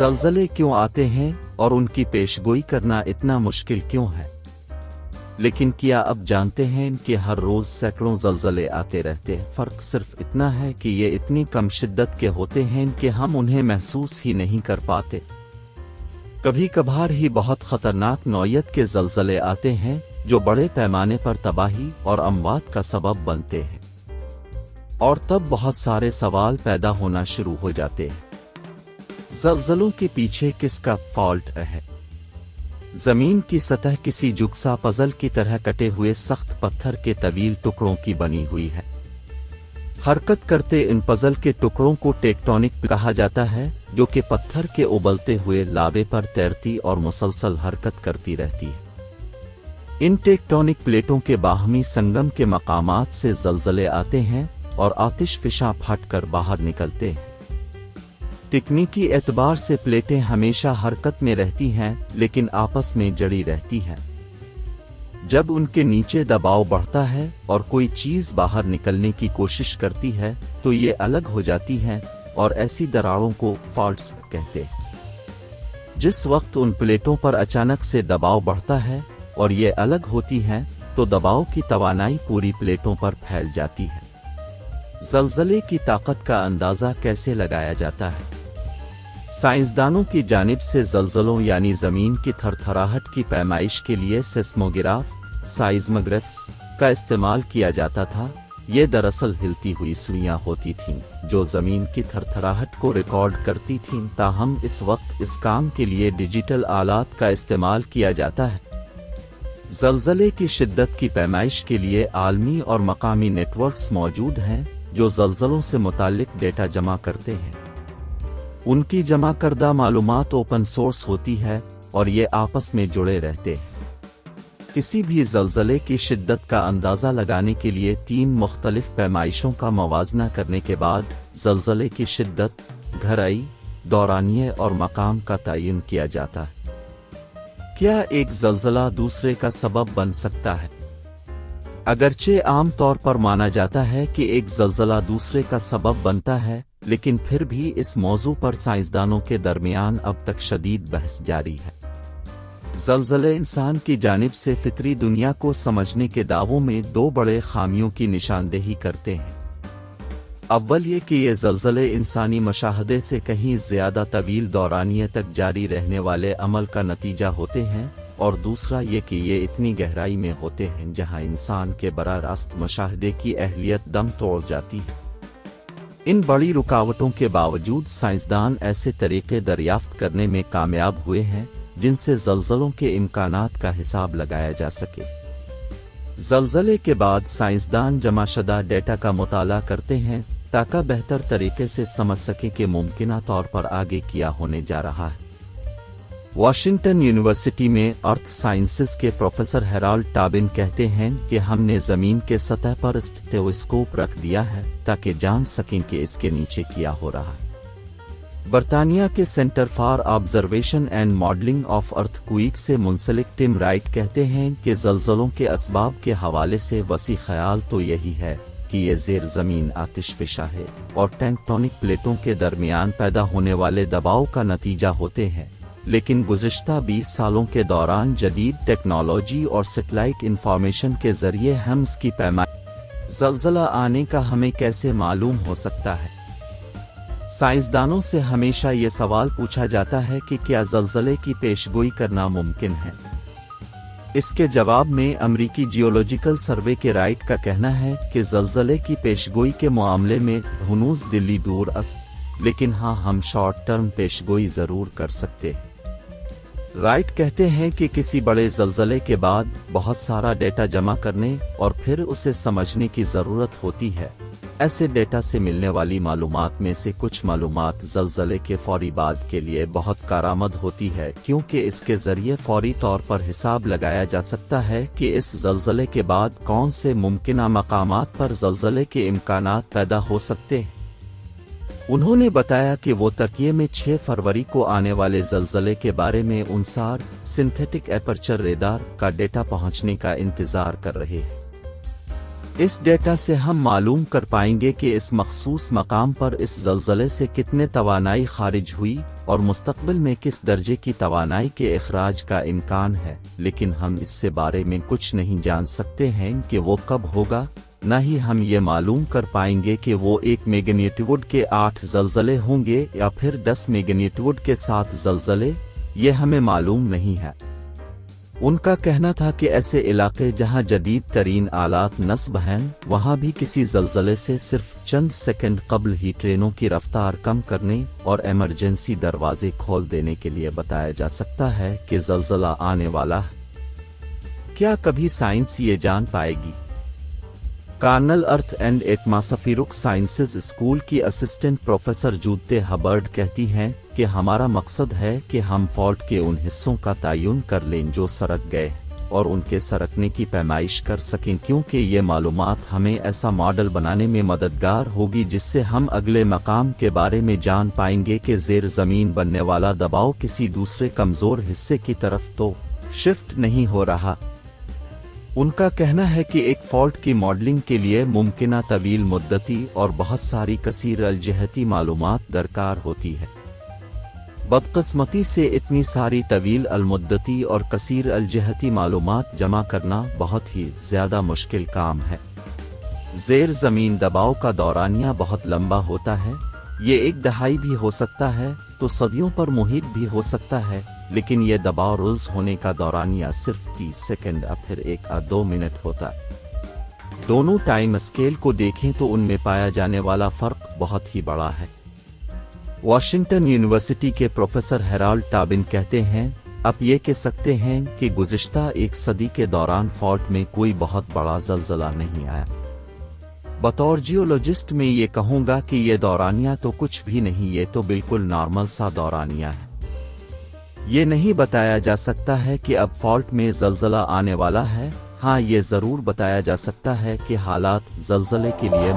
زلزلے کیوں آتے ہیں اور ان کی پیشگوئی کرنا اتنا مشکل کیوں ہے؟ لیکن کیا اب جانتے ہیں کہ ہر روز سینکڑوں زلزلے آتے رہتے ہیں؟ فرق صرف اتنا ہے کہ یہ اتنی کم شدت کے ہوتے ہیں کہ ہم انہیں محسوس ہی نہیں کر پاتے۔ کبھی کبھار ہی بہت خطرناک نوعیت کے زلزلے آتے ہیں جو بڑے پیمانے پر تباہی اور اموات کا سبب بنتے ہیں، اور تب بہت سارے سوال پیدا ہونا شروع ہو جاتے ہیں۔ زلزلوں کے پیچھے کس کا فالٹ ہے؟ زمین کی سطح کسی جگسا پزل کی طرح کٹے ہوئے سخت پتھر کے طویل ٹکڑوں کی بنی ہوئی ہے۔ حرکت کرتے ان پزل کے ٹکڑوں کو ٹیکٹونک کہا جاتا ہے، جو کہ پتھر کے ابلتے ہوئے لابے پر تیرتی اور مسلسل حرکت کرتی رہتی ہے۔ ان ٹیکٹونک پلیٹوں کے باہمی سنگم کے مقامات سے زلزلے آتے ہیں اور آتش فشاں پھٹ کر باہر نکلتے ہیں۔ تکنیکی اعتبار سے پلیٹیں ہمیشہ حرکت میں رہتی ہیں لیکن آپس میں جڑی رہتی ہیں۔ جب ان کے نیچے دباؤ بڑھتا ہے اور کوئی چیز باہر نکلنے کی کوشش کرتی ہے تو یہ الگ ہو جاتی ہیں، اور ایسی دراڑوں کو فالٹس کہتے ہیں۔ جس وقت ان پلیٹوں پر اچانک سے دباؤ بڑھتا ہے اور یہ الگ ہوتی ہیں تو دباؤ کی توانائی پوری پلیٹوں پر پھیل جاتی ہے۔ زلزلے کی طاقت کا اندازہ کیسے لگایا جاتا ہے؟ سائنسدانوں کی جانب سے زلزلوں یعنی زمین کی تھرتھراہٹ کی پیمائش کے لیے سیسموگراف سائزموگرافس کا استعمال کیا جاتا تھا۔ یہ دراصل ہلتی ہوئی سوئیاں ہوتی تھیں جو زمین کی تھرتھراہٹ کو ریکارڈ کرتی تھیں، تاہم اس وقت اس کام کے لیے ڈیجیٹل آلات کا استعمال کیا جاتا ہے۔ زلزلے کی شدت کی پیمائش کے لیے عالمی اور مقامی نیٹ ورکس موجود ہیں جو زلزلوں سے متعلق ڈیٹا جمع کرتے ہیں۔ ان کی جمع کردہ معلومات اوپن سورس ہوتی ہے اور یہ آپس میں جڑے رہتے ہیں۔ کسی بھی زلزلے کی شدت کا اندازہ لگانے کے لیے 3 مختلف پیمائشوں کا موازنہ کرنے کے بعد زلزلے کی شدت، گہرائی، دورانیے اور مقام کا تعین کیا جاتا ہے۔ کیا ایک زلزلہ دوسرے کا سبب بن سکتا ہے؟ اگرچہ عام طور پر مانا جاتا ہے کہ ایک زلزلہ دوسرے کا سبب بنتا ہے، لیکن پھر بھی اس موضوع پر سائنسدانوں کے درمیان اب تک شدید بحث جاری ہے۔ زلزلے انسان کی جانب سے فطری دنیا کو سمجھنے کے دعووں میں 2 بڑے خامیوں کی نشاندہی کرتے ہیں۔ اول یہ کہ یہ زلزلے انسانی مشاہدے سے کہیں زیادہ طویل دورانیے تک جاری رہنے والے عمل کا نتیجہ ہوتے ہیں، اور دوسرا یہ کہ یہ اتنی گہرائی میں ہوتے ہیں جہاں انسان کے براہ راست مشاہدے کی اہلیت دم توڑ جاتی ہے۔ ان بڑی رکاوٹوں کے باوجود سائنسدان ایسے طریقے دریافت کرنے میں کامیاب ہوئے ہیں جن سے زلزلوں کے امکانات کا حساب لگایا جا سکے۔ زلزلے کے بعد سائنسدان جمع شدہ ڈیٹا کا مطالعہ کرتے ہیں تاکہ بہتر طریقے سے سمجھ سکیں کہ ممکنہ طور پر آگے کیا ہونے جا رہا ہے۔ واشنگٹن یونیورسٹی میں ارتھ سائنسز کے پروفیسر ہیرالڈ ٹابن کہتے ہیں کہ ہم نے زمین کے سطح پر اسٹیتھوسکوپ رکھ دیا ہے تاکہ جان سکیں کہ اس کے نیچے کیا ہو رہا ہے۔ برطانیہ کے centre for observation and modelling of earth quick سے منسلک ٹم رائٹ کہتے ہیں کہ زلزلوں کے اسباب کے حوالے سے وسیع خیال تو یہی ہے کہ یہ زیر زمین آتش فشاں ہے اور ٹیکٹونک پلیٹوں کے درمیان پیدا ہونے والے دباؤ کا نتیجہ ہوتے ہیں، لیکن گزشتہ 20 سالوں کے دوران جدید ٹیکنالوجی اور سیٹلائٹ انفارمیشن کے ذریعے ہم اس کی پیمائش زلزلہ آنے کا ہمیں کیسے معلوم ہو سکتا ہے؟ سائنسدانوں سے ہمیشہ یہ سوال پوچھا جاتا ہے کہ کیا زلزلے کی پیشگوئی کرنا ممکن ہے؟ اس کے جواب میں امریکی جیولوجیکل سروے کے رائٹ کا کہنا ہے کہ زلزلے کی پیشگوئی کے معاملے میں ہنوز دلی دور است، لیکن ہاں ہم شارٹ ٹرم پیشگوئی ضرور کر سکتے ہیں۔ رائٹ کہتے ہیں کہ کسی بڑے زلزلے کے بعد بہت سارا ڈیٹا جمع کرنے اور پھر اسے سمجھنے کی ضرورت ہوتی ہے۔ ایسے ڈیٹا سے ملنے والی معلومات میں سے کچھ معلومات زلزلے کے فوری بعد کے لیے بہت کارآمد ہوتی ہے، کیونکہ اس کے ذریعے فوری طور پر حساب لگایا جا سکتا ہے کہ اس زلزلے کے بعد کون سے ممکنہ مقامات پر زلزلے کے امکانات پیدا ہو سکتے ہیں۔ انہوں نے بتایا کہ وہ ترکیے میں 6 فروری کو آنے والے زلزلے کے بارے میں انسار سنتھیٹک ایپرچر ریڈار کا ڈیٹا پہنچنے کا انتظار کر رہے ہیں۔ اس ڈیٹا سے ہم معلوم کر پائیں گے کہ اس مخصوص مقام پر اس زلزلے سے کتنے توانائی خارج ہوئی اور مستقبل میں کس درجے کی توانائی کے اخراج کا امکان ہے، لیکن ہم اس سے بارے میں کچھ نہیں جان سکتے ہیں کہ وہ کب ہوگا، نہ ہی ہم یہ معلوم کر پائیں گے کہ وہ 1 میگنیٹیوڈ کے 8 زلزلے ہوں گے یا پھر 10 میگنیٹیوڈ کے 7 زلزلے، یہ ہمیں معلوم نہیں ہے۔ ان کا کہنا تھا کہ ایسے علاقے جہاں جدید ترین آلات نصب ہیں، وہاں بھی کسی زلزلے سے صرف چند سیکنڈ قبل ہی ٹرینوں کی رفتار کم کرنے اور ایمرجنسی دروازے کھول دینے کے لیے بتایا جا سکتا ہے کہ زلزلہ آنے والا ہے۔ کیا کبھی سائنس یہ جان پائے گی؟ Carnal earth and atmospheric sciences school کی اسسٹنٹ پروفیسر جودتے ہبرڈ کہتی ہیں کہ ہمارا مقصد ہے کہ ہم فالٹ کے ان حصوں کا تعین کر لیں جو سرک گئے اور ان کے سرکنے کی پیمائش کر سکیں، کیونکہ یہ معلومات ہمیں ایسا ماڈل بنانے میں مددگار ہوگی جس سے ہم اگلے مقام کے بارے میں جان پائیں گے کہ زیر زمین بننے والا دباؤ کسی دوسرے کمزور حصے کی طرف تو شفٹ نہیں ہو رہا۔ ان کا کہنا ہے کہ ایک فالٹ کی ماڈلنگ کے لیے ممکنہ طویل مدتی اور بہت ساری کثیر الجہتی معلومات درکار ہوتی ہے۔ بدقسمتی سے اتنی ساری طویل المدتی اور کثیر الجہتی معلومات جمع کرنا بہت ہی زیادہ مشکل کام ہے۔ زیر زمین دباؤ کا دورانیہ بہت لمبا ہوتا ہے، یہ 1 دہائی بھی ہو سکتا ہے تو صدیوں پر محیط بھی ہو سکتا ہے، لیکن یہ دباؤ رولز ہونے کا دورانیہ صرف 30 سیکنڈ یا پھر 1 یا 2 منٹ ہوتا ہے۔ دونوں ٹائم اسکیل کو دیکھیں تو ان میں پایا جانے والا فرق بہت ہی بڑا ہے۔ واشنگٹن یونیورسٹی کے پروفیسر ہیرالڈ ٹابن کہتے ہیں، آپ یہ کہہ سکتے ہیں کہ گزشتہ 1 صدی کے دوران فالٹ میں کوئی بہت بڑا زلزلہ نہیں آیا۔ بطور جیولوجسٹ میں یہ کہوں گا کہ یہ دورانیہ تو کچھ بھی نہیں، یہ تو بالکل نارمل سا دورانیہ ہے۔ یہ نہیں بتایا جا سکتا ہے کہ اب فالٹ میں زلزلہ آنے والا ہے، ہاں یہ ضرور بتایا جا سکتا ہے کہ حالات زلزلے کے لیے